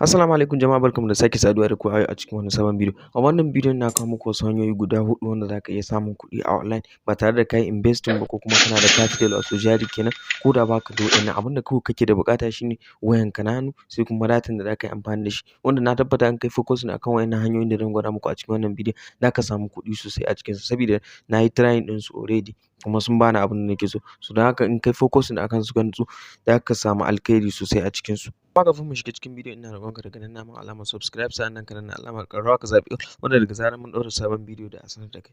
Assalamu alaikum jama'a, barkanmu da sake saduwa da ku a yau a cikin wani sabon bidiyo. A wannan bidiyon na kawo muku wasu hanyoyi guda huɗu wanda za ka iya samun kuɗi a online ba tare da ka yi investing ba ko kuma kana da capital wato jari kenan, ko da ba ka da waɗannan. Abin da kawai kake da buƙata shi ne wayanka na hannu sai kuma datan da za ka yi amfani da shi, wanda na tabbata in kai focusing akan waɗannan hanyoyin da zan gwada muku a cikin wannan bidiyon za ka samu kuɗi sosai a cikinsa, saboda na yi trying ɗinsu already kuma sun bani abin da nake so. So don haka in kai focusing akan su ka nutsu za ka samu alkhairi sosai a cikinsu. Amma kafin mu shiga cikin bidiyon ina roƙonka da ka danna min alamar subscribe, sannan ka danna alamar ƙararrawa ka zaɓi wanda daga zarar mun ɗaura sabon bidiyo da a sanar da kai.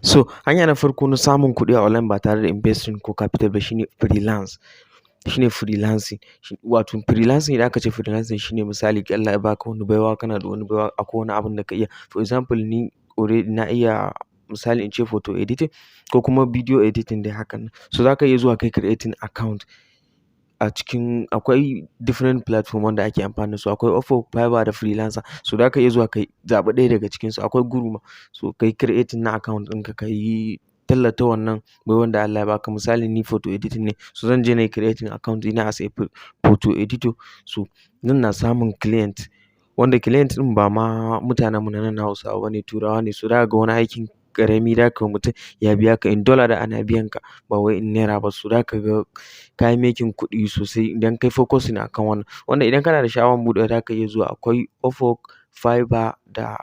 So hanya na farko na samun kuɗi a online ba tare da investing ko capital ba shine freelancing. Wato freelancing, idan aka ce freelancing shine misali Allah ya baka wani baiwa, kana da wani baiwa, akwai wani abin da ka iya. For example ni already na iya misali in ce photo editing ko kuma video editing dai hakan nan. So za ka iya zuwa kai creating account a cikin, akwai different platform wanda ake amfani da su, akwai Upwork, Fiverr da freelancer. So za ka iya zuwa kai zaɓi ɗaya daga cikinsu, akwai guru ma. So kai creating na account ɗinka, ka yi tallata wannan baiwan da Allah ya baka. Misali ni photo editing ne, so zan je na yi creating account ɗina as a photo editor. So nan na samun client, wanda client ɗin ba ma mutanen mu na nan Hausawa bane, Turawa ne. So za ka ga wani aikin ƙarami za ka yi wa mutum ya biya ka in dollar da ana biyan ka, ba wai in naira ba. So za ka ga ka yi making kuɗi sosai idan kai focusing akan wannan. Wanda idan kana da sha'awan buɗewa za ka iya zuwa, akwai Upwork, Fiverr da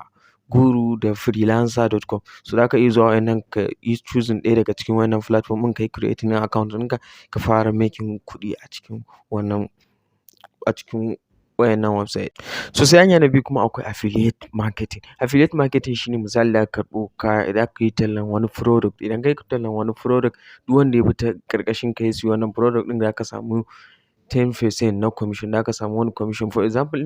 Guru da freelancer.com. So za ka iya zuwa waɗannan ka yi choosing ɗaya daga cikin wannan platform ɗin, ka yi creating na account ɗinka, ka fara making kuɗi a cikin wannan, a cikin waɗannan website. So sai hanya na biyu kuma akwai affiliate marketing. Affiliate marketing shine misali za ka karɓo kaya, za ka yi tallan wani product. Idan ka yi tallan wani product, duk wanda ya bi ta ƙarƙashin ka ya siya wannan product ɗin za ka samu 10% na commission, za ka samu wani commission. For example,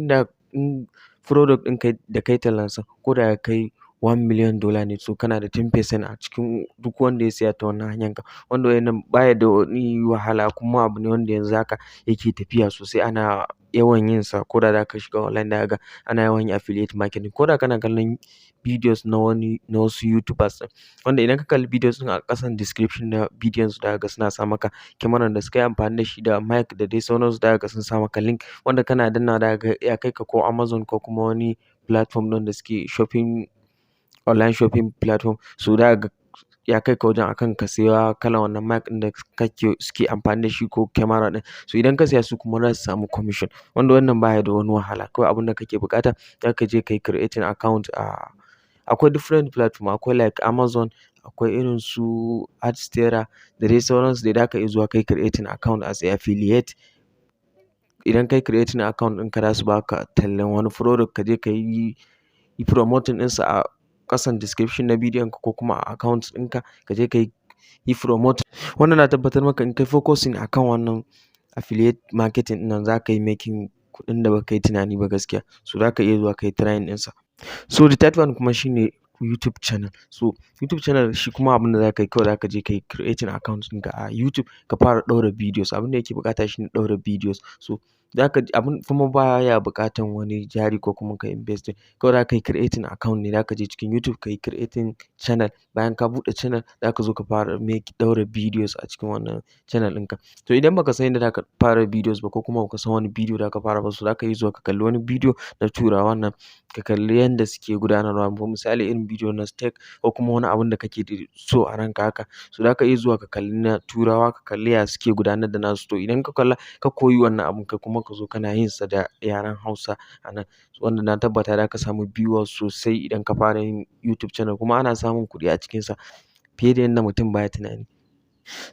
in product ɗin da kai tallansa ko da ya kai $1 million ne, so kana da 10% a cikin duk wanda ya siya ta wannan hanyar ka. Wanda wannan baya da wani wahala kuma abu ne wanda yanzu haka yake tafiya sosai, ana yawan yin sa. Ko da za ka shiga online za ka ga ana yawan yin affiliate marketing. Ko da kana kallon videos na wasu YouTubers ɗin, wanda idan ka kalli videos ɗin a ƙasan description na bidiyon su za ka ga suna sa maka kyamarar da suka yi amfani da shi da mic da dai sauransu. Za ka ga sun sa maka link wanda kana dannawa za ka ga ya kai ka ko Amazon ko kuma wani platform ɗin da suke shopping, online shopping platform. So za ka ga ya kai ka wajen akan ka siya kalan wannan mic ɗin da suke amfani da shi ko kyamara ɗin. So idan ka siya su kuma za su samu commission, wanda wannan baya da wani wahala. Kawai abin da kake buƙata za ka je ka yi creating account akwai different platform, akwai like Amazon, akwai irin su Adsterra da dai sauransu dai. Za ka iya zuwa kai creating account as a affiliate. Idan kai creating account ɗinka za su baka tallan wani product, ka je ka yi promoting ɗinsa a ƙasan description na bidiyon ka ko kuma a account ɗinka, ka je ka yi promoting. Wannan na tabbatar maka in kai focusing akan wannan affiliate marketing ɗin nan za ka yi making kuɗin da ba ka yi tunani ba gaskiya. So za ka iya zuwa ka yi trying ɗinsa. So the third one kuma shine YouTube channel. So YouTube channel shi kuma abin da za ka yi kawai za ka je ka yi creating account ɗinka a YouTube, ka fara ɗaura videos. Abin da yake buƙata shine ɗaura videos. So za ka abin kuma baya buƙatan wani jari ko kuma ka investing. Kawai za ka yi creating account ne, za ka je cikin YouTube ka yi creating channel. Bayan ka buɗe channel za ka zo ka fara ɗaura videos a cikin wannan channel ɗinka. To idan baka san yadda za ka fara videos ba ko kuma baka san wani video za ka fara ba, so za ka iya zuwa ka kalli wani video na Turawan nan, ka kalli yanda suke gudanarwa. Misali irin video na tech ko kuma wani abun da kake so a ranka haka. So za ka iya zuwa ka kalli na Turawa, ka kalli ya suke gudanar da nasu. To idan ka kalla ka koyi wannan abun, kai kuma ka zo kana yin sa da yaren Hausa a nan, wanda na tabbata za ka samu viewers sosai idan ka fara yin YouTube channel, kuma ana samun kuɗi a cikinsa fiye da yanda mutum baya tunani.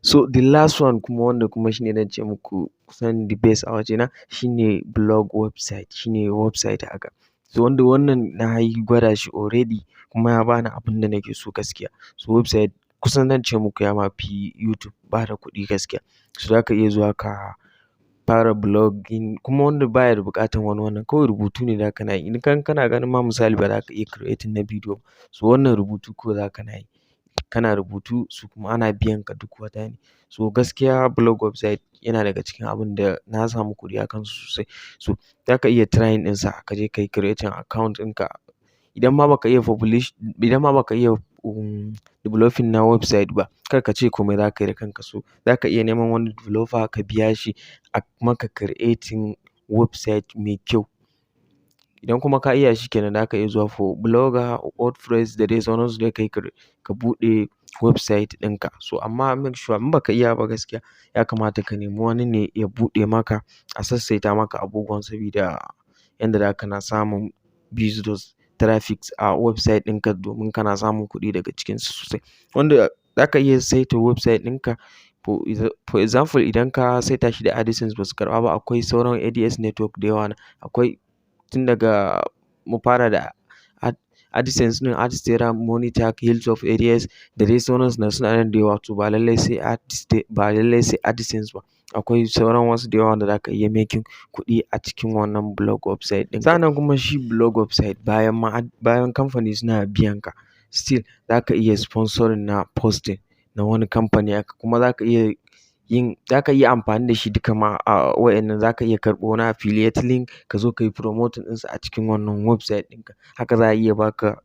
So the last one kuma, wanda kuma shine zan ce muku kusan the best a wajena, shine blog website. Shine website haka. So wanda wannan na yi gwada shi already kuma ya bani abin da nake so gaskiya. So website kusan zan ce muku ya ma fi YouTube bada kuɗi gaskiya. So za ka iya zuwa ka fara blogging, kuma wanda baya da buƙatan wani wannan, kawai rubutu ne za ka na yi. Idan kana ganin ma misali ba za ka iya creating na video ba, so wannan rubutu kawai za ka na yi. Kana rubutu su kuma ana biyan ka duk wata ne. So gaskiya blog website yana daga cikin abin da na samu kuɗi a kansu sosai. So za ka iya trying ɗinsa, ka je ka yi creating account ɗinka. Idan ma baka iya developing na website ba, kar ka ce komai za ka yi da kanka. So za ka iya neman wani developer ka biya shi a maka creating website mai kyau. Idan kuma ka iya shi kenan zaka iya zuwa for Blogger, WordPress da dai sauransu dai ka buɗe website ɗinka. So amma make sure in baka iya ba gaskiya ya kamata ka nemi wani ne ya buɗe maka, a sassaita maka abubuwan sabida yanda zaka na samun visitors, traffics a website ɗinka domin kana samun kuɗi daga cikinsu sosai. Wanda zaka iya saita website ɗinka for example idan ka saita shi da AdSense basu karɓa ba, akwai sauran ADS network da yawa akwai tun daga mu fara da AdSense ɗin, Adsterra, MONETAG, HILLTOPADS da dai sauransu suna nan da yawa. To ba lallai sai AdSense ba, akwai sauran wasu da yawa da zaka iya making kuɗi a cikin wannan blog website ɗin. Sa'annan kuma shi blog website bayan kamfani suna biyan ka, still zaka iya sponsoring na posting na wani kamfani haka, kuma zaka iya amfani da shi duka ma a wa'innan zaka iya karɓo wani affiliate link ka zo kayi promoting ɗinsa a cikin wannan website ɗinka. Haka za a iya baka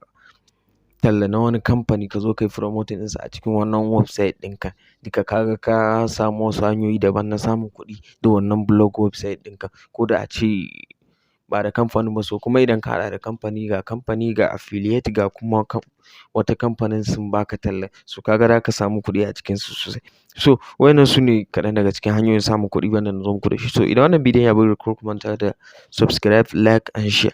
talla na wani kamfani ka zo kayi promoting ɗinsa a cikin wannan website ɗinka. Duka kaga ka samu wasu hanyoyi daban na samun kuɗi da wannan blog website ɗinka, ko da ace ba da kamfanin ba. So kuma idan ka haɗa da kamfani ga affiliate ga kuma wata kamfanin sun baka talla, so kaga zaka samu kuɗi a cikinsu sosai. So waɗannan su ne kaɗan daga cikin hanyoyin samun kuɗi wanda na zo muku da shi. So idan wannan bidiyon ya burge ku, kar ku manta da subscribe, like and share.